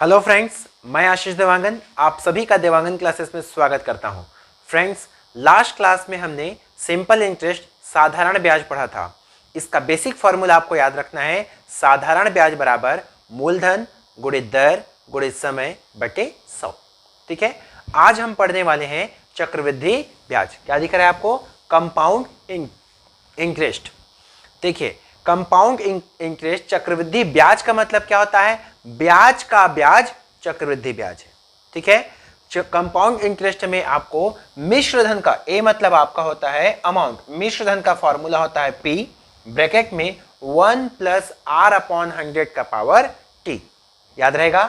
Hello friends, मैं आशीष देवांगन आप सभी का देवांगन क्लासेस में स्वागत करता हूं। फ्रेंड्स, लास्ट क्लास में हमने सिंपल इंटरेस्ट साधारण ब्याज पढ़ा था। इसका बेसिक फॉर्मूला आपको याद रखना है। साधारण ब्याज बराबर मूलधन गुणित दर गुणित समय बटे 100। ठीक है, आज हम पढ़ने वाले हैं चक्रवृद्धि ब्याज। क्या दिख रहा है आपको? Compound interest. देखिए, कंपाउंड इंटरेस्ट चक्रवृद्धि ब्याज का मतलब क्या होता है? ब्याज का ब्याज चक्रवृद्धि ब्याज है। ठीक है, कंपाउंड इंटरेस्ट में आपको मिश्र धन का, ए मतलब आपका होता है अमाउंट, मिश्र धन का फॉर्मूला होता है P ब्रैकेट में 1 प्लस R अपॉन 100 का पावर T। याद रहेगा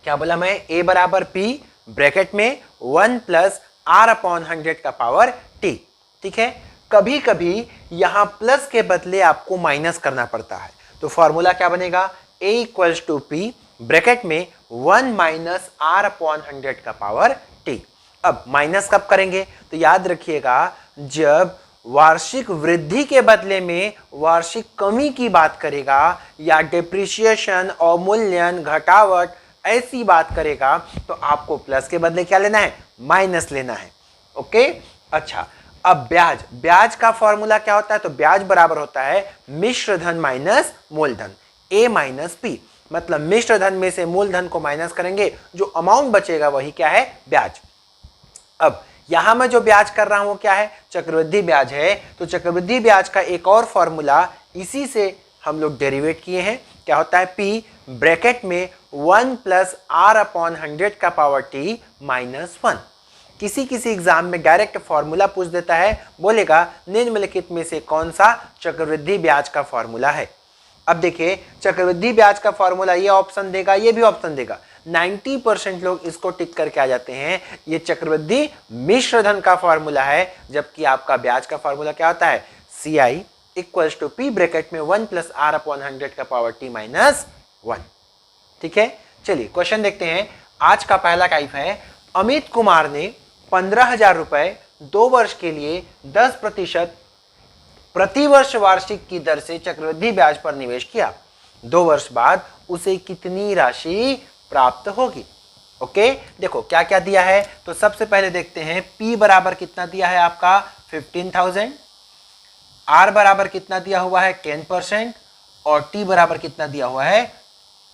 क्या बोला मैं? A बराबर P ब्रैकेट में 1 प्लस R अपॉन 100 का पावर T। ठीक है, कभी कभी यहां प्लस के बदले आपको माइनस करना पड़ता है, तो फॉर्मूला क्या बनेगा? A equals to P bracket में 1 माइनस R अपॉन 100 का पावर T। अब माइनस कब करेंगे? तो याद रखिएगा, जब वार्षिक वृद्धि के बदले में वार्षिक कमी की बात करेगा या डिप्रिसिएशन, अवमूल्यन, घटावट ऐसी बात करेगा तो आपको प्लस के बदले क्या लेना है? माइनस लेना है। ओके, अच्छा, अब ब्याज का फॉर्मूला क्या होता है? तो ब्याज बराबर होता है मिश्र धन माइनस मूलधन, A माइनस P। मतलब मिश्र धन में से मूलधन को माइनस करेंगे, जो अमाउंट बचेगा वही क्या है? ब्याज। अब यहां मैं जो ब्याज कर रहा हूं क्या है? चक्रवृद्धि ब्याज है। तो चक्रवृद्धि ब्याज का एक और फॉर्मूला इसी से हम लोग डेरिवेट किए हैं। क्या होता है? P ब्रैकेट में 1 प्लस R अपॉन 100 का पावर T माइनस 1। किसी एग्जाम में डायरेक्ट फॉर्मूला पूछ देता है, बोलेगा निम्नलिखित में से कौन सा चक्रवृद्धि ब्याज का फॉर्मूला है। अब देखिए, चक्रवृद्धि ब्याज का फॉर्मूला ये ऑप्शन देगा, ये भी ऑप्शन देगा। 90% लोग इसको टिक करके आ जाते हैं। ये चक्रवृद्धि मिश्र धन का फॉर्मूला है, जबकि आपका ब्याज का फॉर्मूला क्या होता है? CI equals to P bracket में 1 प्लस R अपॉन 100 का पावर T माइनस 1। ठीक है, चलिए क्वेश्चन देखते हैं। आज का पहला टाइप है, अमित कुमार ने 15,000 रुपए 2 वर्ष के लिए 10% प्रतिवर्ष वार्षिक की दर से चक्रवृद्धि ब्याज पर निवेश किया। 2 वर्ष बाद उसे कितनी राशि प्राप्त होगी? ओके, देखो क्या क्या दिया है। तो सबसे पहले देखते हैं, P बराबर कितना दिया है आपका? 15,000। R बराबर कितना दिया हुआ है? 10%। और T बराबर कितना दिया हुआ है?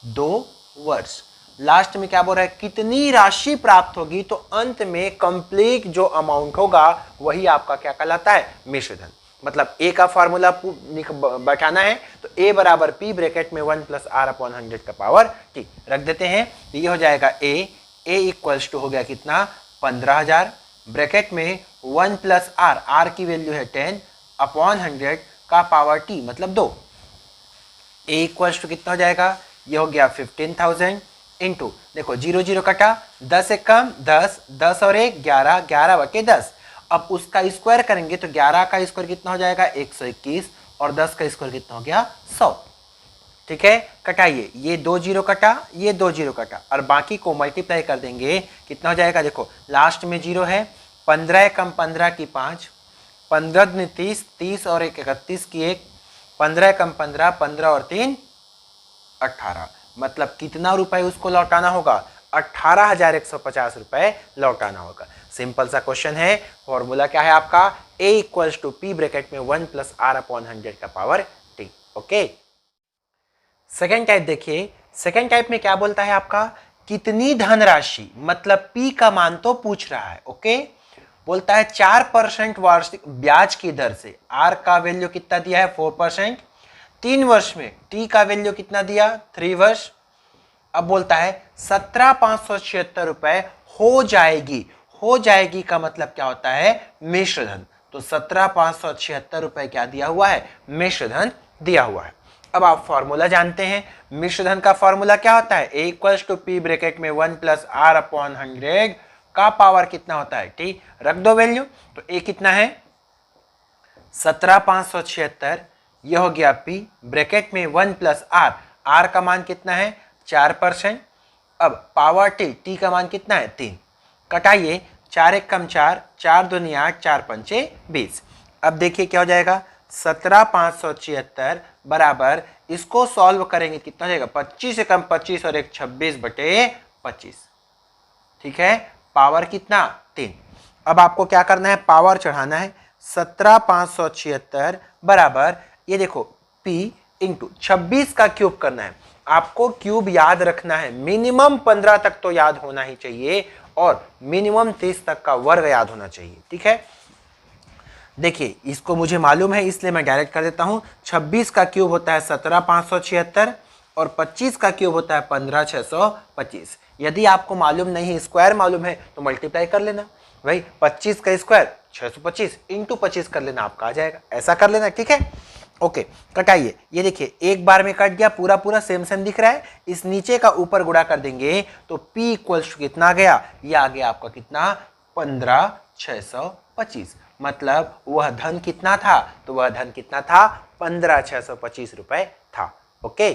2 वर्ष। लास्ट में क्या बोल रहा है? कितनी राशि प्राप्त होगी। तो अंत में कंप्लीट जो अमाउंट होगा वही आपका क्या कहलाता है? मिश्र धन। मतलब A का फॉर्मूला बैठाना है, तो A बराबर P ब्रैकेट में 1 प्लस R अपॉन 100 का पावर T रख देते हैं। तो ये हो जाएगा A इक्वल्स टू हो गया कितना? 15,000 ब्रैकेट में 1 प्लस R की वैल्यू है 10 अपॉन 100 का पावर T मतलब 2। A इक्वल्स टू कितना हो जाएगा? ये हो गया 15,000 इंटू, देखो 0 0 कटा, 10 से कम 10, 10 और 1 11, 11 बटे 10। अब उसका स्क्वायर करेंगे तो 11 का स्क्वायर कितना हो जाएगा? 121। और 10 का स्क्वायर कितना हो गया? 100। ठीक है, कटाइए, ये 2 0 कटा, ये 2 0 कटा, और बाकी को मल्टीप्लाई कर देंगे, कितना हो जाएगा? देखो लास्ट में 0 है, 15 कम 15 की 5, 15 दूनी 30, 30 और 1 31 की 1, 15 कम 15, 15 और 3 18। मतलब कितना रुपए उसको लौटाना होगा? 18,150 रुपए लौटाना होगा। सिंपल सा क्वेश्चन है। फॉर्मूला क्या है आपका? A equals to P bracket में 1 प्लस R अपॉन 100 का power T। Okay, second type देखिए। सेकेंड टाइप में क्या बोलता है आपका? कितनी धनराशि, मतलब P का मान तो पूछ रहा है। ओके, बोलता है 4% वार्षिक ब्याज की दर से। R का वैल्यू कितना दिया है? 4%। 3 वर्ष में T का वैल्यू कितना दिया? 3 वर्ष। अब बोलता है 17,576 रुपए हो जाएगी। हो जाएगी का मतलब क्या होता है? मिश्र धन। तो 17,576 रुपए क्या दिया हुआ है? मिश्र धन दिया हुआ है। अब आप फॉर्मूला जानते हैं। मिश्र धन का फॉर्मूला क्या होता है? A equals to P bracket में 1 प्लस R अपॉन 100 का पावर कितना होता है? T। रख दो वैल्यू। तो A कितना है? 17,576। यह हो गया P ब्रैकेट में 1 प्लस R का मान कितना है? 4%। अब पावर T का मान कितना है? 3। कटाइए, 4 1 कम 4, 4 दूनी 8, 4 पंचे 20। अब देखिए क्या हो जाएगा? 17,576 बराबर, इसको सॉल्व करेंगे कितना हो जाएगा, 25 एकम 25 और एक 26/25। ठीक है, पावर कितना 3। अब आपको क्या करना है, पावर चढ़ाना है। 17,576 बराबर, ये देखो P इंटू 26 का क्यूब करना है। आपको क्यूब याद रखना है, मिनिमम 15 तक तो याद होना ही चाहिए और मिनिमम 30 तक का वर्ग याद होना चाहिए। ठीक है, देखिए इसको मुझे मालूम है इसलिए मैं डायरेक्ट कर देता हूं। 26 का क्यूब होता है 17,576 और 25 का क्यूब होता है 15,625। यदि आपको मालूम नहीं, स्क्वायर मालूम है तो मल्टीप्लाई कर लेना भाई, 25 का स्क्वायर 625 इंटू 25 कर लेना, आपका आ जाएगा। ऐसा कर लेना, ठीक है। ओके, कटाइए। ये देखिए एक बार में कट गया, पूरा पूरा सेम सेम दिख रहा है। इस नीचे का ऊपर गुणा कर देंगे तो P इक्वल्स टू कितना आ गया, ये आ गया आपका कितना 15,625। मतलब वह धन कितना था, तो वह धन कितना था 15,625 रुपए था। ओके,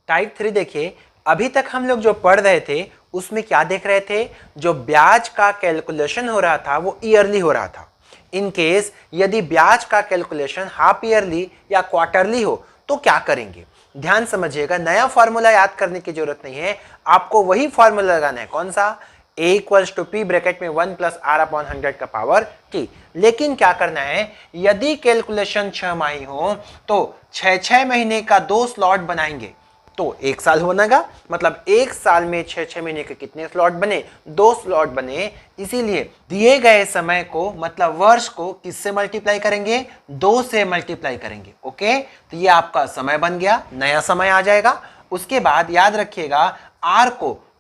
टाइप 3 देखिए, अभी तक हम लोग जो पढ़ रहे थे उसमें क्या देख रहे थे, जो ब्याज का कैलकुलेशन हो रहा था वो ईयरली हो रहा था। इन केस यदि ब्याज का कैलकुलेशन हाफ ईयरली या क्वार्टरली हो तो क्या करेंगे, ध्यान समझिएगा। नया फॉर्मूला याद करने की जरूरत नहीं है, आपको वही फॉर्मूला लगाना है। कौन सा, A equals to P bracket में 1 प्लस R/100 का पावर T। लेकिन क्या करना है, यदि कैलकुलेशन 6 माही हो तो 6 महीने का 2 स्लॉट बनाएंगे तो 1 साल बनेगा। मतलब 1 साल में 6 महीने के कितने स्लॉट बने, 2 स्लॉट बने। इसीलिए दिए गए समय को, मतलब वर्ष को किससे मल्टीप्लाई करेंगे, 2 से मल्टीप्लाई करेंगे। ओके, तो ये आपका समय बन गया, नया समय आ जाएगा। उसके बाद याद रखिएगा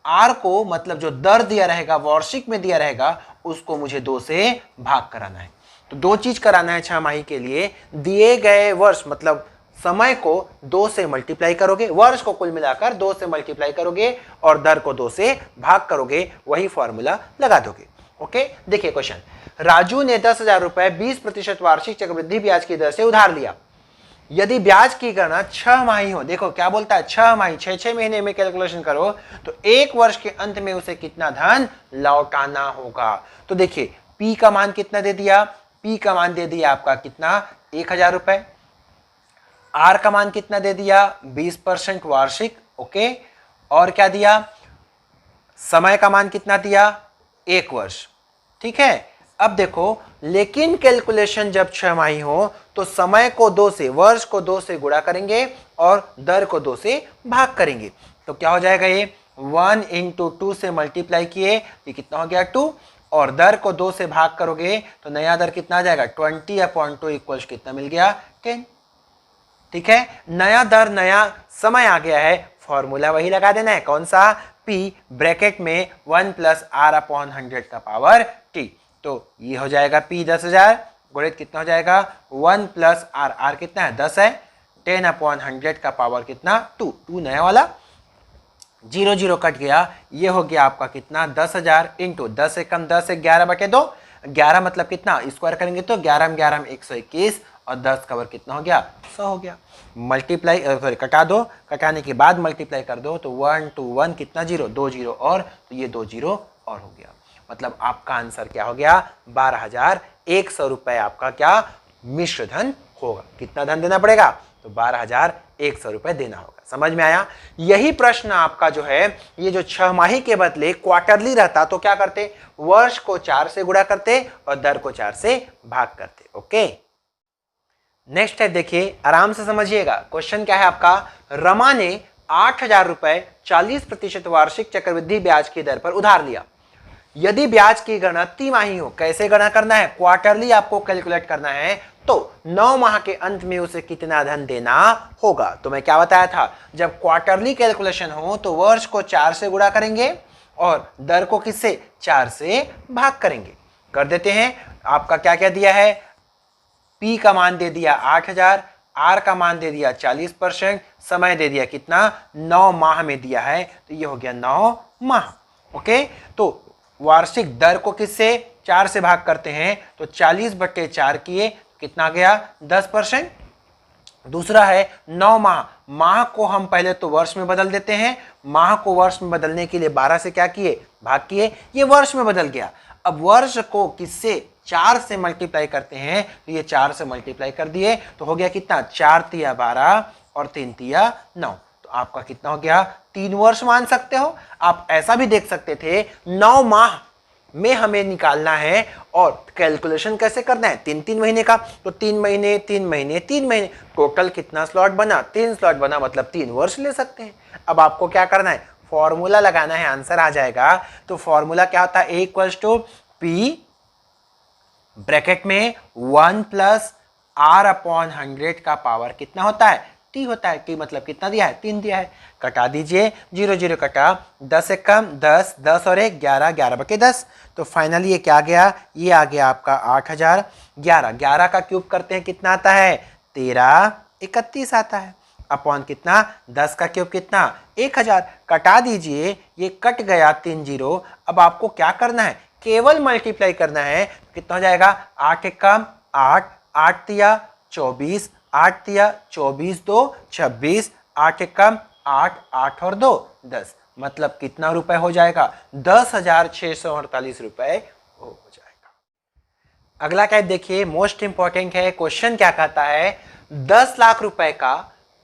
आर को मतलब जो दर दिया रहेगा, वार्षिक में दिया रहेगा, उसको मुझे 2 से भाग कराना है। तो 2 चीज कराना है 6 माही के लिए। दिए गए वर्ष मतलब समय को 2 से मल्टीप्लाई करोगे, वर्ष को कुल मिलाकर 2 से मल्टीप्लाई करोगे और दर को 2 से भाग करोगे, वही फॉर्मूला लगा दोगे। ओके, देखिए क्वेश्चन, राजू ने 10,000 रुपए 20% वार्षिक चक्रवृद्धि ब्याज की दर से उधार लिया। यदि ब्याज की गणना 6 माही हो, देखो क्या बोलता है, 6 माही, 6 महीने में कैलकुलेशन करो तो 1 वर्ष के अंत में उसे कितना धन लौटाना होगा। तो देखिए P का मान कितना दे दिया, P का मान दे दिया आपका कितना 1,000 रुपए। R का मान कितना दे दिया 20% वार्षिक। ओके, और क्या दिया, समय का मान कितना दिया 1 वर्ष। ठीक है, अब देखो लेकिन कैलकुलेशन जब 6 माही हो तो समय को 2 से, वर्ष को 2 से गुणा करेंगे और दर को 2 से भाग करेंगे। तो क्या हो जाएगा, ये 1 इंटू 2 से मल्टीप्लाई किए, ये कितना हो गया 2, और दर को 2 से भाग करोगे तो नया दर कितना आ जाएगा 20/2 इक्वल्स कितना मिल गया 10। ठीक है, नया दर नया समय आ गया है, फॉर्मूला वही लगा देना है। कौन सा, P ब्रैकेट में 1 प्लस R/100 का पावर T। तो ये हो जाएगा P 10,000 गुणित कितना हो जाएगा 1 प्लस R कितना है 10 है, 10/100 का पावर कितना 2 नया वाला, 0 कट गया, ये हो गया आपका कितना 10,000 इंटू 10 एकम 10 है 11/2, 11 मतलब कितना, स्क्वायर करेंगे तो 11 में 11 में 121 और 10 का वर्ग कितना हो गया 100 हो गया। मल्टीप्लाई सॉरी कटा दो, कटाने के बाद मल्टीप्लाई कर दो तो 1 2 1 कितना 0, 2 0 और, तो ये 2 0 और हो गया। मतलब आपका आंसर क्या हो गया 12,100 रुपए आपका क्या मिश्र धन होगा। कितना धन देना पड़ेगा, तो 12,100 रुपए देना होगा। समझ में आया। यही प्रश्न आपका जो है, ये जो 6 माही के बदले क्वार्टरली रहता तो क्या करते, वर्ष को 4 से गुणा करते और दर को 4 से भाग करते। ओके, नेक्स्ट है, देखिए आराम से समझिएगा। क्वेश्चन क्या है आपका, रमा ने 8,000 रुपए 40% वार्षिक चक्रवृद्धि ब्याज की दर पर उधार लिया। यदि ब्याज की गणना तिमाही हो, कैसे गणना करना है, क्वार्टरली आपको कैलकुलेट करना है, तो 9 माह के अंत में उसे कितना धन देना होगा। तो मैं क्या बताया था, जब क्वार्टरली कैलकुलेशन हो तो वर्ष को 4 से गुणा करेंगे और दर को किससे 4 से भाग करेंगे। कर देते हैं, आपका क्या क्या दिया है, P का मान दे दिया 8,000, R का मान दे दिया 40%, समय दे दिया कितना 9 माह में दिया है, तो ये हो गया 9 माह। ओके, तो वार्षिक दर को किससे 4 से भाग करते हैं तो 40/4 किए, कितना गया 10%। दूसरा है 9 माह, माह को हम पहले तो वर्ष में बदल देते हैं, माह को वर्ष में बदलने के लिए 12 से क्या किए भाग किए, ये वर्ष में बदल गया। अब वर्ष को किससे 4 से मल्टीप्लाई करते हैं तो ये 4 से मल्टीप्लाई कर दिए तो हो गया कितना, 4 तिया 12 और 3 तिया 9। तो आपका कितना हो गया, 3 वर्ष मान सकते हो। आप ऐसा भी देख सकते थे 9 माह में हमें निकालना है और कैलकुलेशन कैसे करना है, 3-3 महीने का, तो 3 महीने 3 महीने 3 महीने, टोटल कितना स्लॉट बना, 3 स्लॉट बना, मतलब 3 वर्ष ले सकते हैं। अब आपको क्या करना है, फॉर्मूला लगाना है, आंसर आ जाएगा। तो फॉर्मूला क्या होता है, A equals to P bracket में 1 प्लस R अपॉन 100 का पावर कितना होता है, T होता है। T मतलब कितना दिया है, 3 दिया है। कटा दीजिए, 0 0 कटा, 10 से कम 10, 10 और 1 11, 11 बटे 10। तो फाइनली ये क्या गया, ये आ गया आपका 8000। 11 11 का क्यूब करते हैं कितना आता है, 13 31 आता है, अपॉन कितना, 10 का क्यूब कितना, 1000। कटा दीजिए, ये कट गया 3 0। अब आपको क्या करना है, केवल मल्टीप्लाई करना है। कितना हो जाएगा, 8 एकम 8, 8 तिया 24, 8 तिया 24, 2 26, 8 एकम 8, 8 और 2 10, मतलब कितना रुपए हो जाएगा, 10,648 रुपए हो जाएगा। अगला टाइप देखिए, मोस्ट इंपॉर्टेंट है। क्वेश्चन क्या कहता है, 10 लाख रुपए का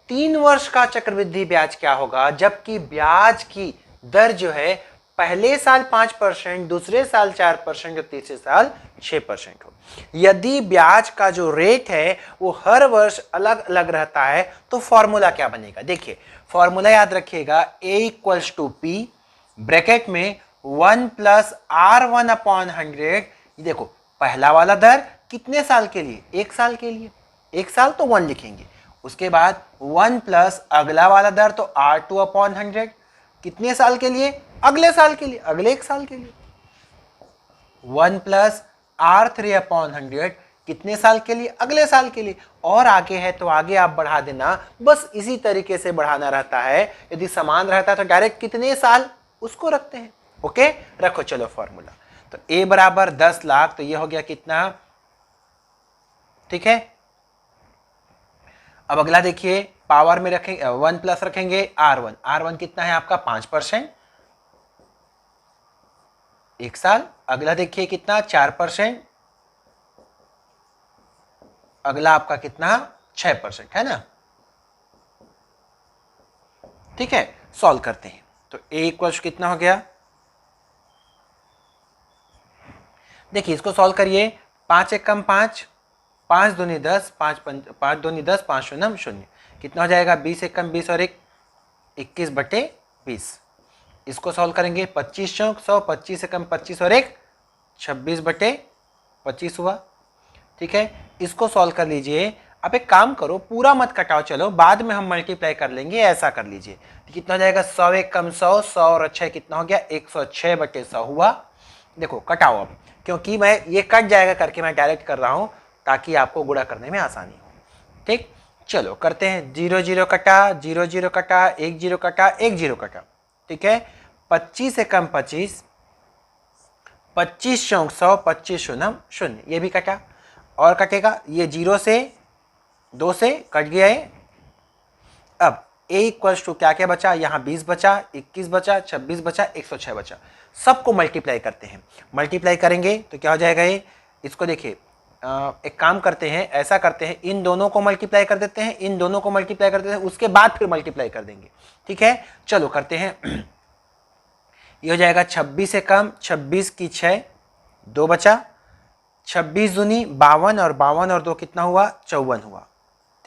3 वर्ष का चक्रवृद्धि ब्याज क्या होगा, जबकि ब्याज की दर जो है पहले साल 5%, दूसरे साल 4% और तीसरे साल 6% हो। यदि ब्याज का जो रेट है वो हर वर्ष अलग अलग रहता है तो फॉर्मूला क्या बनेगा, देखिए फॉर्मूला याद रखिएगा, A equals to P bracket में 1 प्लस R1 अपॉन 100। देखो पहला वाला दर कितने साल के लिए, 1 साल के लिए, 1 साल तो 1 लिखेंगे। उसके बाद 1 प्लस अगला वाला दर तो R2 अपॉन 100, कितने साल के लिए, अगले साल के लिए, अगले 1 साल के लिए। 1 प्लस R3 अपॉन 100, कितने साल के लिए, अगले साल के लिए। और आगे है तो आगे आप बढ़ा देना, बस इसी तरीके से बढ़ाना रहता है। यदि समान रहता है तो डायरेक्ट कितने साल उसको रखते हैं। ओके, रखो चलो फॉर्मूला। तो A बराबर 10 लाख, तो ये हो गया कितना, ठीक है। अब अगला देखिए, पावर में रखेंगे 1 प्लस रखेंगे R1, R1 कितना है आपका 5%, 1 साल। अगला देखिए कितना 4%, अगला आपका कितना 6% है ना, ठीक है। सॉल्व करते हैं तो A इक्वल्स कितना हो गया, देखिए इसको सॉल्व करिए। 5 एकम 5, 5 दूनी 10, 5 दूनी 10, 5 शून्य 0, कितना हो जाएगा, 20 एकम 20 और 1 21 बटे 20। इसको सॉल्व करेंगे, 25 चौक 100, 25 एकम 25 और 1 26 बटे 25 हुआ, ठीक है। इसको सॉल्व कर लीजिए। अब एक काम करो, पूरा मत कटाओ, चलो बाद में हम मल्टीप्लाई कर लेंगे, ऐसा कर लीजिए। तो कितना हो जाएगा, 100 एकम 100, 100 और 6 कितना हो गया, 106 बटे 100 हुआ। देखो कटाओ अब, क्योंकि मैं ये कट जाएगा करके मैं डायरेक्ट कर रहा हूं ताकि आपको गुणा करने में आसानी हो, ठीक। चलो करते हैं, 0 0 कटा, 0 0 कटा, 1 0 कटा, 1 0 कटा, ठीक है। 25 एकम 25, 25 चौक 100, 25 शून्य 0, ये भी कटा। और कटेगा, ये 0 से 2 से कट गया है। अब A इक्वल्स टू क्या क्या बचा, यहाँ 20 बचा, 21 बचा, 26 बचा, 106 बचा। सबको मल्टीप्लाई करते हैं, मल्टीप्लाई करेंगे तो क्या हो जाएगा ये, इसको देखिए एक काम करते हैं, ऐसा करते हैं, इन दोनों को मल्टीप्लाई कर देते हैं, इन दोनों को मल्टीप्लाई कर देते हैं, उसके बाद फिर मल्टीप्लाई कर देंगे, ठीक है। चलो करते हैं। ये हो जाएगा 26 से कम 26 की 6, 2 बचा, 26 दूनी 52 और 52 और 2 कितना हुआ, 54 हुआ,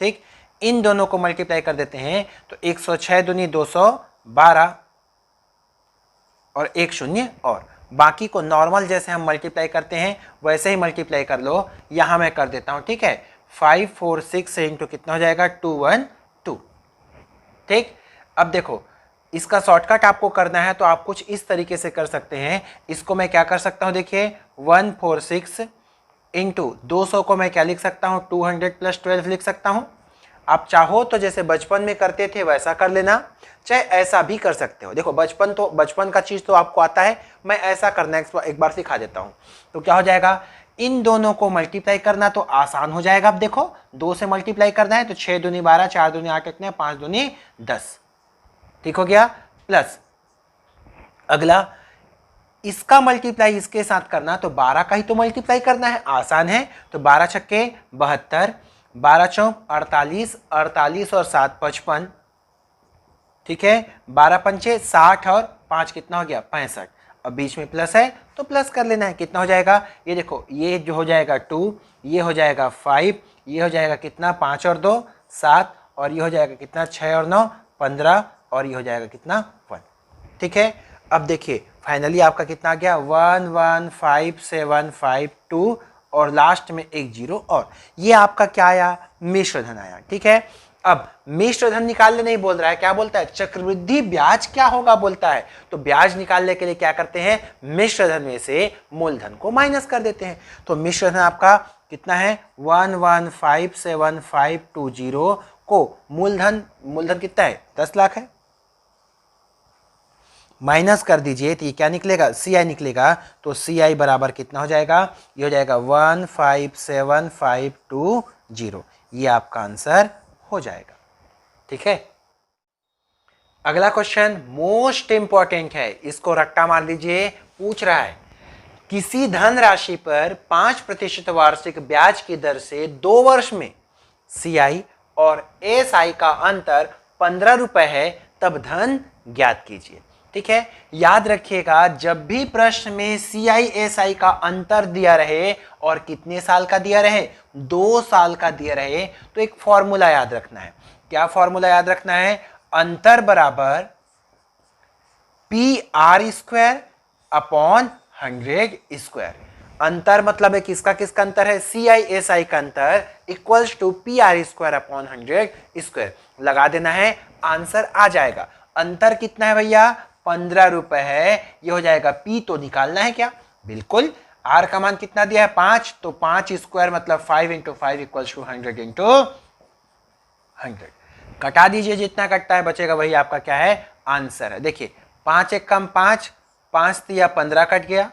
ठीक। इन दोनों को मल्टीप्लाई कर देते हैं तो 106 दूनी 212 और 1 शून्य, और बाकी को नॉर्मल जैसे हम मल्टीप्लाई करते हैं वैसे ही मल्टीप्लाई कर लो। यहां मैं कर देता हूं, ठीक है। 5 4 6 इंटू कितना हो जाएगा, 212, ठीक। अब देखो इसका शॉर्टकट आपको करना है तो आप कुछ इस तरीके से कर सकते हैं। इसको मैं क्या कर सकता हूं, देखिए 146 इंटू 200 को मैं क्या लिख सकता हूं, 200 प्लस 12 लिख सकता हूं। आप चाहो तो जैसे बचपन में करते थे वैसा कर लेना, चाहे ऐसा भी कर सकते हो। देखो बचपन का चीज तो आपको आता है, मैं ऐसा करना एक बार सिखा देता हूं। तो क्या हो जाएगा, इन दोनों को मल्टीप्लाई करना तो आसान हो जाएगा। अब देखो 2 से मल्टीप्लाई करना है तो 6 दूनी 12, 4 दूनी 8 कितने, 5 दूनी 10, ठीक हो गया। प्लस अगला इसका मल्टीप्लाई इसके साथ करना, तो 12 का ही तो मल्टीप्लाई करना है, आसान है। तो 12 छक्के 72, 12 चौक 48, 48 और 7 55, ठीक है। 12 पंचे 60 और 5 कितना हो गया 65। अब बीच में प्लस है तो प्लस कर लेना है, कितना हो जाएगा, ये देखो, ये जो हो जाएगा 2, ये हो जाएगा 5, ये हो जाएगा कितना 5 और 2 7, और ये हो जाएगा कितना 6 और 9 15, और ये हो जाएगा कितना 1, ठीक है। अब देखिए फाइनली आपका कितना आ गया 115,752, और लास्ट में एक जीरो, और ये आपका क्या आया, मिश्र धन आया, ठीक है। अब मिश्र धन निकालने नहीं बोल रहा है, क्या बोलता है, चक्रवृद्धि ब्याज क्या होगा बोलता है। तो ब्याज निकालने के लिए क्या करते हैं, मिश्र धन में से मूलधन को माइनस कर देते हैं। तो मिश्र धन आपका कितना है 115,752 को मूलधन कितना है 10 लाख है, माइनस कर दीजिए तो ये क्या निकलेगा, सी आई निकलेगा। तो सी आई बराबर कितना हो जाएगा, ये हो जाएगा 157,520, ये आपका आंसर हो जाएगा, ठीक है। अगला क्वेश्चन मोस्ट इंपॉर्टेंट है, इसको रट्टा मार लीजिए। पूछ रहा है किसी धन राशि पर 5% वार्षिक ब्याज की दर से 2 वर्ष में सीआई और एसआई का अंतर 15 रुपए है, तब धन ज्ञात कीजिए, ठीक है। याद रखिएगा जब भी प्रश्न में सीआई एसआई का अंतर दिया रहे और कितने साल का दिया रहे, 2 साल का दिया रहे, तो एक फॉर्मूला याद रखना है। क्या फॉर्मूला याद रखना है, अंतर बराबर P R square upon 100 square. अंतर मतलब है किसका किसका अंतर है, सी आई एस आई का अंतर equals to P R square upon 100 square. लगा देना है, आंसर आ जाएगा। अंतर कितना है भैया 15 रुपए है, ये हो जाएगा पी, तो निकालना है क्या, बिल्कुल। आर का मान कितना दिया है 5, तो 5 स्क्वायर मतलब 5 इंटू 5 इक्वल्स टू 100 इंटू 100। कटा दीजिए, जितना कटता है बचेगा वही आपका क्या है आंसर है। देखिए 5 एक कम 5, 5 तिया 15 कट गया,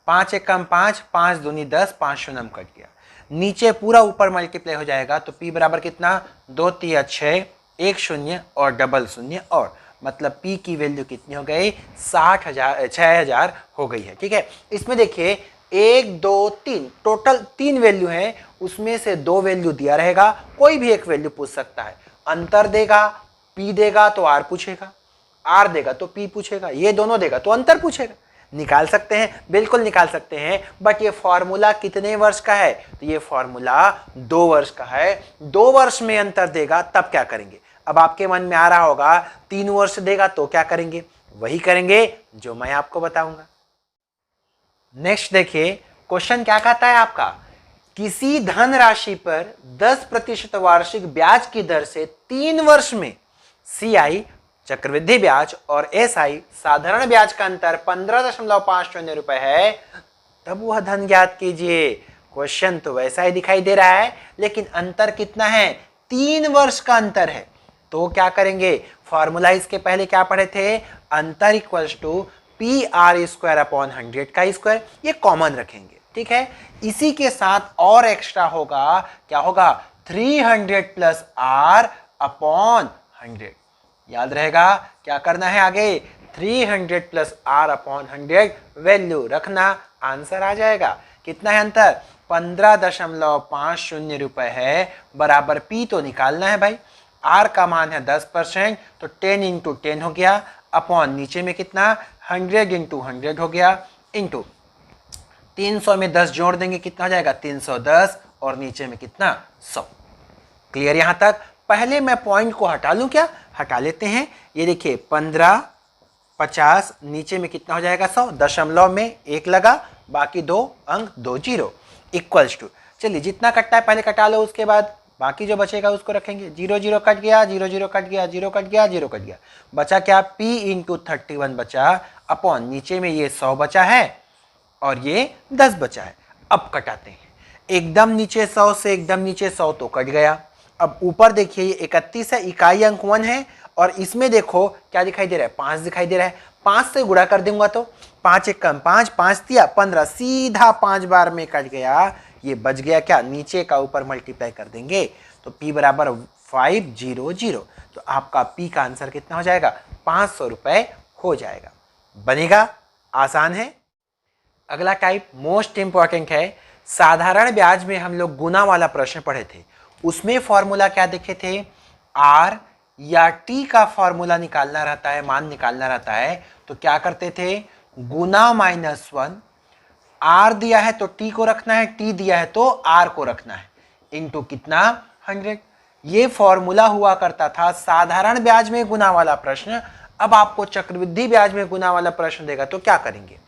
5 एक कम 5, 5 दूनी 10, 5 शून्य कट गया। नीचे पूरा ऊपर मल्टीप्लाई हो जाएगा, तो P बराबर कितना 2 तिया 6, 1 शून्य और डबल शून्य, और मतलब P की वैल्यू कितनी हो गई 6000 हो गई है, ठीक है। इसमें देखिए 1 2 3 टोटल 3 वैल्यू है, उसमें से 2 वैल्यू दिया रहेगा, कोई भी एक वैल्यू पूछ सकता है। अंतर देगा P देगा तो R पूछेगा, R देगा तो P पूछेगा, ये दोनों देगा तो अंतर पूछेगा। निकाल सकते हैं, बिल्कुल निकाल सकते हैं, बट ये फॉर्मूला कितने वर्ष का है, तो ये फॉर्मूला 2 वर्ष का है। 2 वर्ष में अंतर देगा तब क्या करेंगे। अब आपके मन में आ रहा होगा 3 वर्ष देगा तो क्या करेंगे, वही करेंगे जो मैं आपको बताऊंगा। नेक्स्ट देखिए क्वेश्चन क्या कहता है आपका, किसी धन राशि पर 10% वार्षिक ब्याज की दर से 3 वर्ष में सीआई चक्रवृद्धि ब्याज और एसआई साधारण ब्याज का अंतर 15.50 रुपए है, तब वह धन ज्ञात कीजिए। क्वेश्चन तो वैसा ही दिखाई दे रहा है, लेकिन अंतर कितना है 3 वर्ष का अंतर है। तो क्या करेंगे, फॉर्मूला इसके पहले क्या पढ़े थे, अंतर equals to P R square upon 100 का स्क्वायर, ये कॉमन रखेंगे, ठीक है। इसी के साथ और एक्स्ट्रा होगा, क्या होगा 300 प्लस आर अपॉन 100। याद रहेगा क्या करना है आगे, 300 प्लस आर अपॉन 100 वैल्यू रखना, आंसर आ जाएगा। कितना है अंतर 15.50 रुपए है, बराबर पी तो निकालना है भाई। आर का मान है 10%, तो 10 इंटू 10 हो गया, अपॉन नीचे में कितना 100 इंटू 100 हो गया, इंटू 300 में 10 जोड़ देंगे कितना हो जाएगा 310, और नीचे में कितना 100। क्लियर यहां तक। पहले मैं पॉइंट को हटा लूं, क्या हटा लेते हैं। ये देखिए 15 50, नीचे में कितना हो जाएगा 100, दशमलव में 1 लगा, बाकी 2 अंक 2 जीरो इक्वल्स टू, चलिए जितना कटता है पहले कटा लो, उसके बाद बाकी जो बचेगा उसको रखेंगे। 0 0 कट गया, 0 0 कट गया, 0 कट गया, 0 कट गया, बचा क्या P इंटू 31 बचा, अपॉन नीचे में ये 100 बचा है और ये 10 बचा है। अब कटाते हैं, एकदम नीचे 100 से एकदम नीचे 100 तो कट गया। अब ऊपर देखिए ये 31 है, इकाई अंक 1 है, और इसमें देखो क्या दिखाई दे रहा है 5 दिखाई दे रहा है। 5 से गुणा कर दूंगा तो 5 एक कम 5, 5 तिया 15, सीधा 5 बार में कट गया। ये बच गया क्या, नीचे का ऊपर मल्टीप्लाई कर देंगे तो P बराबर 500, तो आपका P का आंसर कितना हो जाएगा 500 रुपए हो जाएगा। बनेगा, आसान है। अगला टाइप मोस्ट इंपॉर्टेंट है। साधारण ब्याज में हम लोग गुना वाला प्रश्न पढ़े थे, उसमें फॉर्मूला क्या देखे थे, आर या टी का फॉर्मूला निकालना रहता है, मान निकालना रहता है। तो क्या करते थे, गुना -1, आर दिया है तो टी को रखना है, टी दिया है तो आर को रखना है, इंटू कितना 100। ये फॉर्मूला हुआ करता था साधारण ब्याज में गुना वाला प्रश्न। अब आपको चक्रवृद्धि ब्याज में गुना वाला प्रश्न देगा तो क्या करेंगे,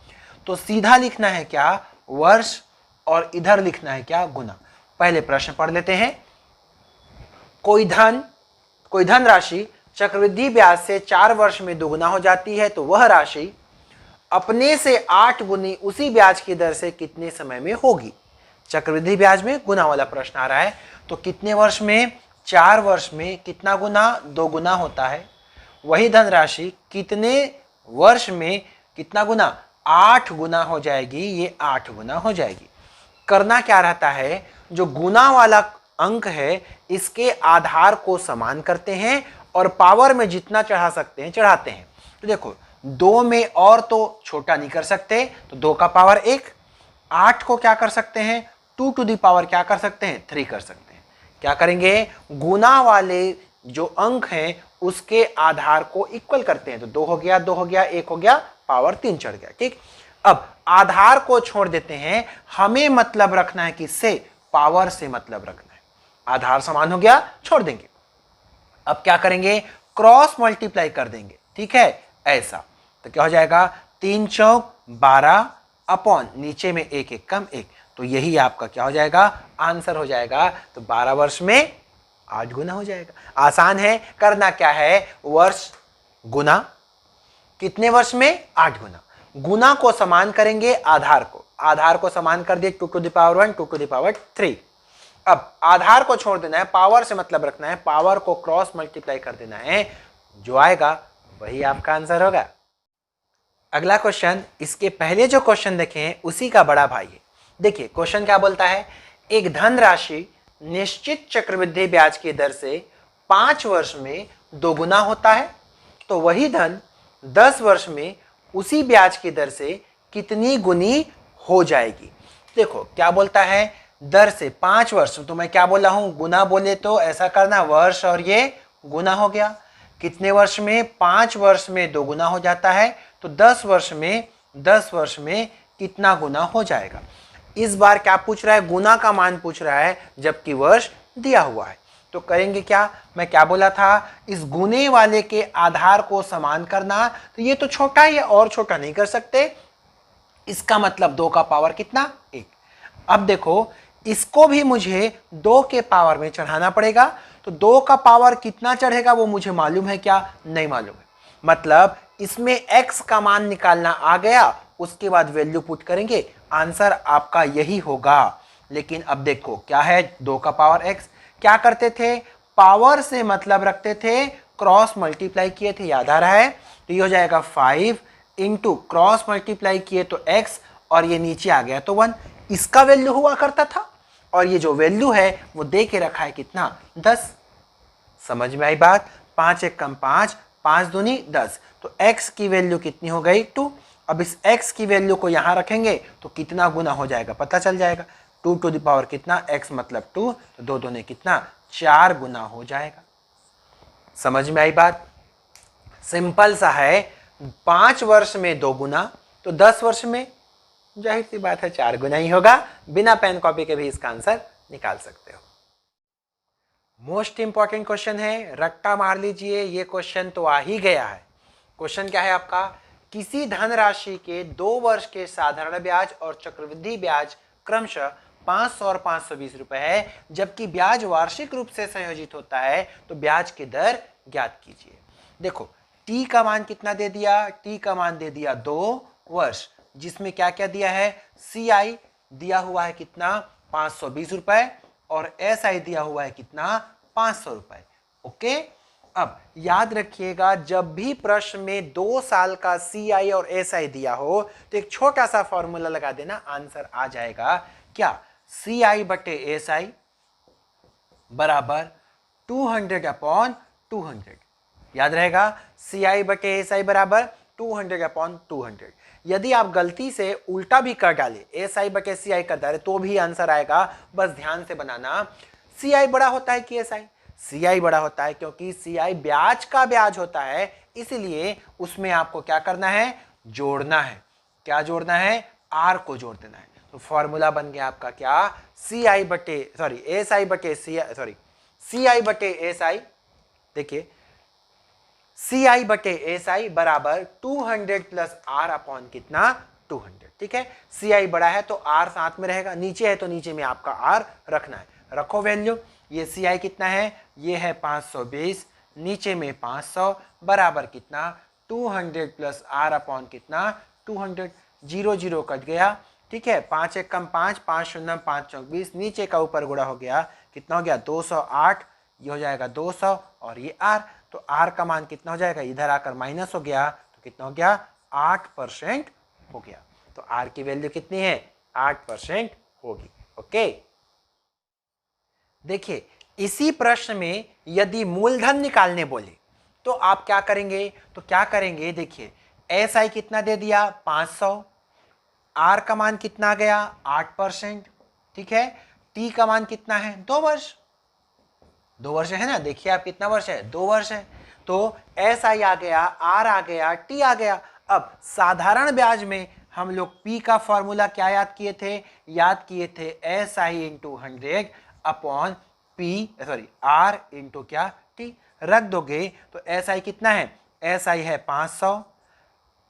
तो सीधा लिखना है क्या, वर्ष, और इधर लिखना है क्या, गुना। पहले प्रश्न पढ़ लेते हैं। कोई धन राशि चक्रवृद्धि ब्याज से 4 वर्ष में दोगुना हो जाती है, तो वह राशि अपने से 8 गुनी उसी ब्याज की दर से कितने समय में होगी। चक्रवृद्धि ब्याज में गुना वाला प्रश्न आ रहा है, तो कितने वर्ष में, 4 वर्ष में कितना गुना, 2 गुना होता है। वही धनराशि कितने वर्ष में कितना गुना, 8 गुना हो जाएगी, ये 8 गुना हो जाएगी। करना क्या रहता है, जो गुना वाला अंक है इसके आधार को समान करते हैं और पावर में जितना चढ़ा सकते हैं चढ़ाते हैं। तो देखो 2 में और तो छोटा नहीं कर सकते, तो 2 का पावर 1, 8 को क्या कर सकते हैं, 2 टू दी पावर क्या कर सकते हैं, 3 कर सकते हैं। क्या करेंगे, गुना वाले जो अंक हैं उसके आधार को इक्वल करते हैं। तो 2 हो गया, 2 हो गया, 1 हो गया, पावर 3 चढ़ गया। ठीक, अब आधार को छोड़ देते हैं, हमें मतलब रखना है किससे, पावर से मतलब रखना है। आधार समान हो गया, छोड़ देंगे। अब क्या करेंगे, क्रॉस मल्टीप्लाई कर देंगे। ठीक है, ऐसा तो क्या हो जाएगा, 3 चौक 12 अपॉन नीचे में 1 1 कम 1, तो यही आपका क्या हो जाएगा, आंसर हो जाएगा। तो 12 वर्ष में 8 गुना हो जाएगा। आसान है, करना क्या है, वर्ष गुना, कितने वर्ष में, 8 गुना। गुना को समान करेंगे आधार को, आधार को समान कर दिए, 2 to the power 1, 2 to the power 3। अब आधार को छोड़ देना है, पावर से मतलब रखना है, पावर को क्रॉस मल्टीप्लाई कर देना है, जो आएगा वही आपका आंसर होगा। अगला क्वेश्चन, इसके पहले जो क्वेश्चन देखे हैं उसी का बड़ा भाई है। देखिए क्वेश्चन क्या बोलता है, एक धन राशि निश्चित चक्रवृद्धि ब्याज की दर से 5 वर्ष में दोगुना होता है, तो वही धन 10 वर्ष में उसी ब्याज की दर से कितनी गुनी हो जाएगी। देखो क्या बोलता है, दर से 5 वर्ष, तो मैं क्या बोला हूं, गुना बोले तो ऐसा करना, वर्ष और ये गुना हो गया। कितने वर्ष में, 5 वर्ष में 2 गुना हो जाता है, तो 10 वर्ष में कितना गुना हो जाएगा। इस बार क्या पूछ रहा है, गुना का मान पूछ रहा है, जबकि वर्ष दिया हुआ है। तो करेंगे क्या, मैं क्या बोला था, इस गुने वाले के आधार को समान करना। तो ये तो छोटा है, और छोटा नहीं कर सकते, इसका मतलब 2 का पावर कितना, 1। अब देखो इसको भी मुझे 2 के पावर में चढ़ाना पड़ेगा, तो 2 का पावर कितना चढ़ेगा वो मुझे मालूम है क्या, नहीं मालूम है। मतलब इसमें x का मान निकालना आ गया, उसके बाद वैल्यू पुट करेंगे, आंसर आपका यही होगा। लेकिन अब देखो क्या है, 2 का पावर x, क्या करते थे, पावर से मतलब रखते थे, क्रॉस मल्टीप्लाई किए थे, याद आ रहा है। तो ये हो जाएगा 5 इंटू क्रॉस मल्टीप्लाई किए तो x, और ये नीचे आ गया तो 1, इसका वैल्यू हुआ करता था, और ये जो वैल्यू है वो दे के रखा है कितना, 10। समझ में आई बात, 5 1 कम 5, 5 दूनी 10, तो x की वैल्यू कितनी हो गई, 2। अब इस x की वैल्यू को यहां रखेंगे तो कितना गुना हो जाएगा पता चल जाएगा, 2 टू द पावर कितना, x मतलब 2, तो 2 दूनी कितना, 4 गुना हो जाएगा। समझ में आई बात, सिंपल सा है। 5 वर्ष में 2 गुना, तो 10 वर्ष में जाहिर सी बात है 4 गुना ही होगा। बिना पेन कॉपी के भी इसका आंसर निकाल सकते हो। मोस्ट इंपॉर्टेंट क्वेश्चन है, रट्टा मार लीजिए, ये क्वेश्चन तो आ ही गया है। क्वेश्चन क्या है आपका, किसी धनराशि के 2 वर्ष के साधारण ब्याज और चक्रवृद्धि ब्याज क्रमशः 500 और 520 रुपए है, जबकि ब्याज वार्षिक रूप से संयोजित होता है, तो ब्याज की दर ज्ञात कीजिए। देखो t का मान कितना दे दिया, t का मान दे दिया 2 वर्ष, जिसमें क्या क्या दिया है, CI दिया हुआ है कितना, 520 रुपए, और SI दिया हुआ है कितना, 500 रुपए। ओके, अब याद रखिएगा, जब भी प्रश्न में 2 साल का CI और SI दिया हो तो एक छोटा सा फॉर्मूला लगा देना, आंसर आ जाएगा। क्या, CI बटे SI बराबर 200 अपॉन 200, याद रहेगा, CI बटे SI बराबर 200 अपॉन 200। यदि आप गलती से उल्टा भी कर डाले, SI बटे CI कर डाले तो भी आंसर आएगा। बस ध्यान से बनाना, CI बड़ा होता है कि SI? CI बड़ा होता है, क्योंकि CI ब्याज का ब्याज होता है, इसलिए उसमें आपको क्या करना है, जोड़ना है। क्या जोड़ना है? R को जोड़ देना है। तो फॉर्मूला बन गया आपका क्या, CI बटे SI बटे CI बटे SI। देखिए CI बटे SI बराबर 200 प्लस R अपॉन कितना, 200। ठीक है, CI बड़ा है तो R साथ में रहेगा, नीचे है तो नीचे में आपका R रखना है। रखो वैल्यू, ये CI कितना है, ये है 520, नीचे में 500 बराबर कितना, 200 प्लस R अपॉन कितना, 200। 0 0 कट गया। ठीक है, 5 1 कम 5, 5 0 5 चौक 20, नीचे का ऊपर गुणा हो गया, कितना हो गया, 208। ये हो जाएगा 200 और ये R, तो R का मान कितना हो जाएगा, इधर आकर माइनस हो गया तो कितना हो गया, 8% हो गया। तो R की वैल्यू कितनी है, 8% होगी। ओके, देखिए इसी प्रश्न में यदि मूलधन निकालने बोले तो आप क्या करेंगे, तो क्या करेंगे, देखिए SI कितना दे दिया, 500, R का मान कितना आ गया, 8%। ठीक है, T का मान कितना है, 2 वर्ष, 2 वर्ष है ना, देखिए आप कितना वर्ष है, 2 वर्ष है। तो SI आ गया, R आ गया, T आ गया। अब साधारण ब्याज में हम लोग P का फॉर्मूला क्या याद किए थे, SI into 100 upon R into क्या, T। रख दोगे तो SI कितना है, SI है 500,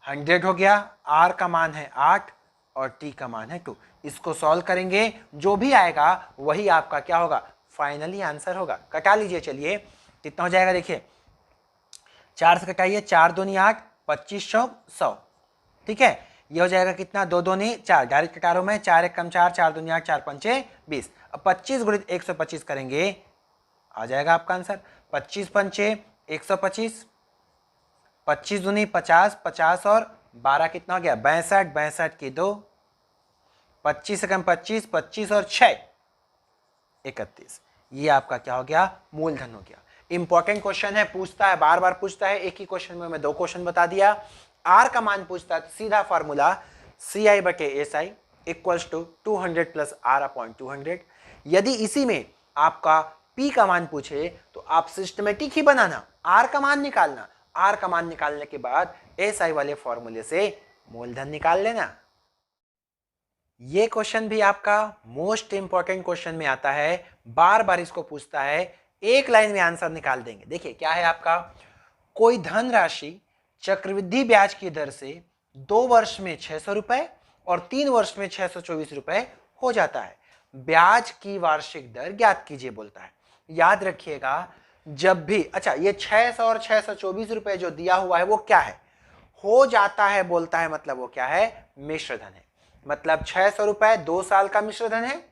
100 हो गया, R का मान है 8 और T का मान है 2। इसको सॉल्व करेंगे, जो भी आएगा वही आपका क्या होगा, फाइनली आंसर होगा। कटा लीजिए, चलिए कितना हो जाएगा, देखिए 4 से कटाइए, 4 दूनी 8, 25 चौक 100। ठीक है, ये हो जाएगा कितना, 2 दूनी 4, डायरेक्ट कटा रहा हूं मैं, 4 1 कम 4, 4 दूनी 8, 4 पंचे 20। अब 25 गुणित 125 करेंगे, आ जाएगा आपका आंसर 25 पंचे 125, 25 दूनी 50, 50 और 12 कितना हो गया, 62, 62 की 2, 25 से कम 25, 25 और 6 31। ये आपका क्या हो गया, मूलधन हो गया। इंपॉर्टेंट क्वेश्चन है, पूछता है, बार बार पूछता है, एक ही क्वेश्चन में मैं 2 क्वेश्चन बता दिया। R का मान पूछता है, सीधा फॉर्मूला CI बटे SI equals to 200 plus R upon 200। यदि इसी में आपका P का मान पूछे तो आप सिस्टमेटिक ही बनाना, R का मान निकालना, R का मान निकालने के बाद SI वाले फॉर्मूले से मूलधन निकाल लेना। ये क्वेश्चन भी आपका मोस्ट इंपॉर्टेंट क्वेश्चन में आता है, बार बार इसको पूछता है, एक लाइन में आंसर निकाल देंगे। देखिए क्या है आपका, कोई धन राशि चक्रवृद्धि ब्याज की दर से 2 वर्ष में 600 रुपए और 3 वर्ष में 624 रुपए हो जाता है, ब्याज की वार्षिक दर ज्ञात कीजिए बोलता है। याद रखिएगा, जब भी, अच्छा ये 600 और 624 रुपए जो दिया हुआ है वो क्या है, हो जाता है बोलता है, मतलब वो क्या है, मिश्र धन है। मतलब 600 रुपए 2 साल का मिश्र धन है,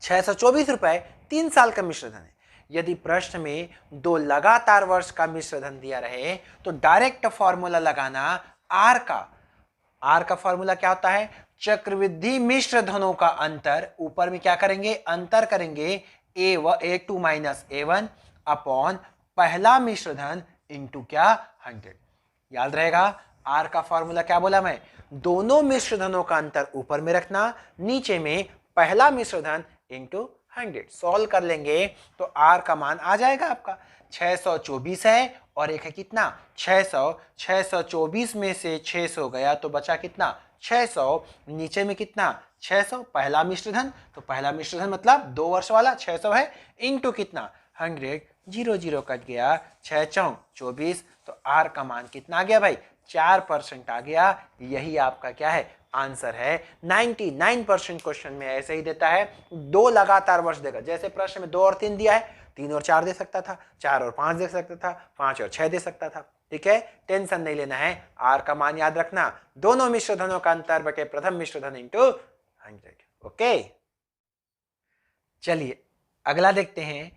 624 रुपए 3 साल का मिश्र धन है। यदि प्रश्न में 2 लगातार वर्ष का मिश्र धन दिया रहे तो डायरेक्ट फॉर्मूला लगाना R का फॉर्मूला क्या होता है, चक्रवृद्धि मिश्र धनों का अंतर, ऊपर में क्या करेंगे, अंतर करेंगे, A2 माइनस A1 अपॉन पहला मिश्र धन इंटू क्या, 100। याद रहेगा, R का फॉर्मूला क्या बोला मैं, दोनों मिश्र धनों का अंतर ऊपर में रखना, नीचे में पहला मिश्र धन इंटू 100। सॉल्व कर लेंगे तो R का मान आ जाएगा आपका 624 है और एक है कितना, 600, 624 में से 600 गया तो बचा कितना, 600, नीचे में कितना, 600, पहला मिश्र धन, तो पहला मिश्र धन मतलब 2 वर्ष वाला 600 है, इंटू कितना, 100, 0 0 कट गया, 6 चौक 24, तो R का मान कितना आ गया भाई, 4% आ गया। यही आपका क्या है, आंसर है। 99% क्वेश्चन में ऐसे ही देता है, 2 लगातार वर्ष देगा, जैसे प्रश्न में 2 और 3 दिया है, 3 और 4 दे सकता था, 4 और 5 दे सकता था, 5 और 6 दे सकता था। ठीक है, टेंशन नहीं लेना है, R का मान याद रखना, दोनों मिश्र धनों का अंतर बटे प्रथम मिश्र धन इंटू 100। ओके, चलिए अगला देखते हैं।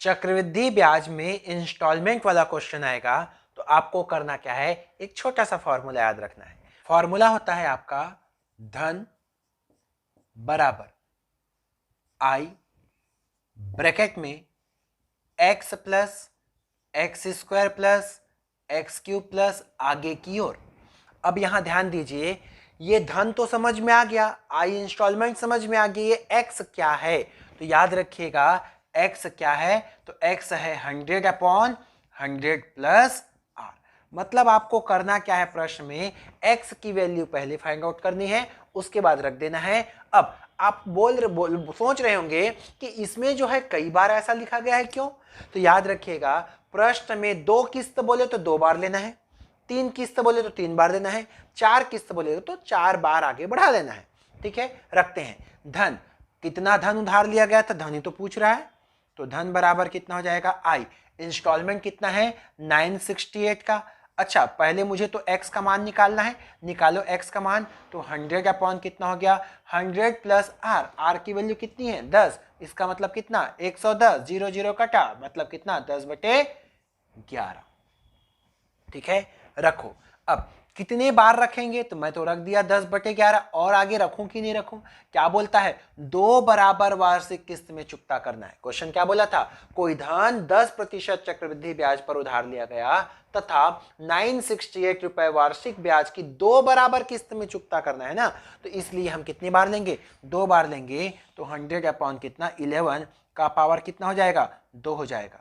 चक्रवृद्धि ब्याज में इंस्टॉलमेंट वाला क्वेश्चन आएगा तो आपको करना क्या है, एक छोटा सा फॉर्मूला याद रखना है। फॉर्मूला होता है आपका धन बराबर I ब्रैकेट में x plus x square plus x cube plus आगे की ओर। अब यहां ध्यान दीजिए, ये धन तो समझ में आ गया, आई इंस्टॉलमेंट समझ में आ गई, ये एक्स क्या है तो याद रखिएगा एक्स क्या है, तो एक्स है 100/100 प्लस आर। मतलब आपको करना क्या है, प्रश्न में एक्स की वैल्यू पहले फाइंड आउट करनी है, उसके बाद रख देना है। अब आप सोच रहे होंगे कि इसमें जो है कई बार ऐसा लिखा गया है, क्यों? तो याद रखिएगा प्रश्न में 2 किस्त बोले तो 2 बार लेना है, 3 किस्त बोले तो 3 बार देना है, 4 किस्त बोले तो 4 बार आगे बढ़ा देना है। ठीक है, रखते हैं। धन, कितना धन उधार लिया गया था, धन ही तो पूछ रहा है, तो धन बराबर कितना हो जाएगा आई। इंस्टॉलमेंट कितना है 968 का। अच्छा, पहले मुझे तो x का मान निकालना है, निकालो x का मान, तो 100 कितना हो गया 100 प्लस r, r की वैल्यू कितनी है 10, इसका मतलब कितना 110, 0 0 कटा, मतलब कितना 10/11। ठीक है, रखो। अब कितने बार रखेंगे, तो मैं तो रख दिया 10/11, और आगे रखूं कि नहीं रखूं? क्या बोलता है 2 बराबर वार्षिक किस्त में चुकता करना है। क्वेश्चन क्या बोला था, कोई धन 10% चक्रवृद्धि ब्याज पर उधार लिया गया तथा 968 रुपए वार्षिक ब्याज की 2 बराबर किस्त में चुकता करना है ना, तो इसलिए हम कितनी बार लेंगे 2 बार लेंगे, तो 100 कितना 11 का पावर कितना हो जाएगा 2 हो जाएगा।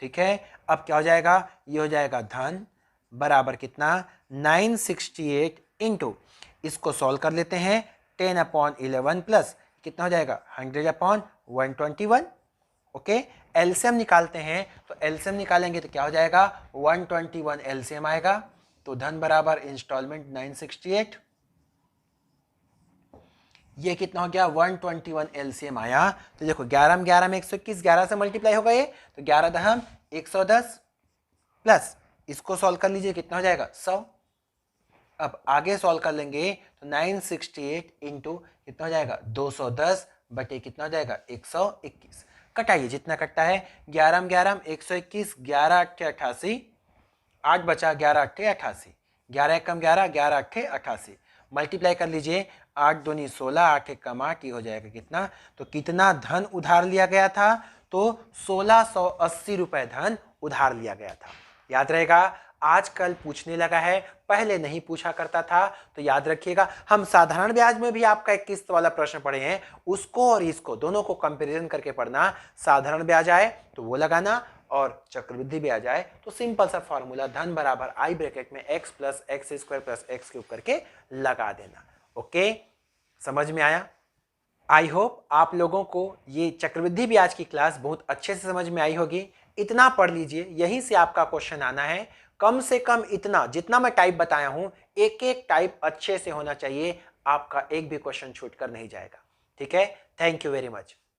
ठीक है, अब क्या हो जाएगा, ये हो जाएगा धन बराबर कितना 968 इंटू, इसको सॉल्व कर लेते हैं 10/11 प्लस कितना हो जाएगा 100/121। ओके, एलसीएम निकालते हैं, तो एलसीएम निकालेंगे तो क्या हो जाएगा 121 एलसीएम आएगा, तो धन बराबर इंस्टॉलमेंट 968, ये कितना हो गया 121 एलसीएम आया। तो देखो 11 में 11 में 121, 11 से मल्टीप्लाई होगा ये, तो 11 दहम 110 प्लस इसको सॉल्व कर लीजिए कितना हो जाएगा 100। अब आगे सॉल्व कर लेंगे तो 968 इंटू कितना हो जाएगा 210 बटे कितना हो जाएगा 121। कटाइए जितना कटता है, 11 में 11 121, 11 8 88, 8 बचा 11 8 88, 11 कम 11, 11 8 88, मल्टीप्लाई कर लीजिए 8 दूनी 16, 8 एक कम 8, ये हो जाएगा कितना, तो कितना धन उधार लिया गया था, तो 1680 रुपए धन उधार लिया गया था। याद रहेगा, आजकल पूछने लगा है, पहले नहीं पूछा करता था, तो याद रखिएगा। हम साधारण ब्याज में भी आपका एक किस्त वाला प्रश्न पढ़े हैं, उसको और इसको दोनों को कंपैरिजन करके पढ़ना। साधारण ब्याज आए तो वो लगाना, और चक्रवृद्धि ब्याज आए तो सिंपल सा फॉर्मूला धन बराबर आई ब्रैकेट में x plus x square plus x cube करके लगा देना। ओके, समझ में आया? आई होप आप लोगों को ये चक्रवृद्धि ब्याज की क्लास बहुत अच्छे से समझ में आई होगी। इतना पढ़ लीजिए, यहीं से आपका क्वेश्चन आना है। कम से कम इतना, जितना मैं टाइप बताया हूं, एक एक टाइप अच्छे से होना चाहिए, आपका एक भी क्वेश्चन छूट कर नहीं जाएगा। ठीक है, थैंक यू वेरी मच।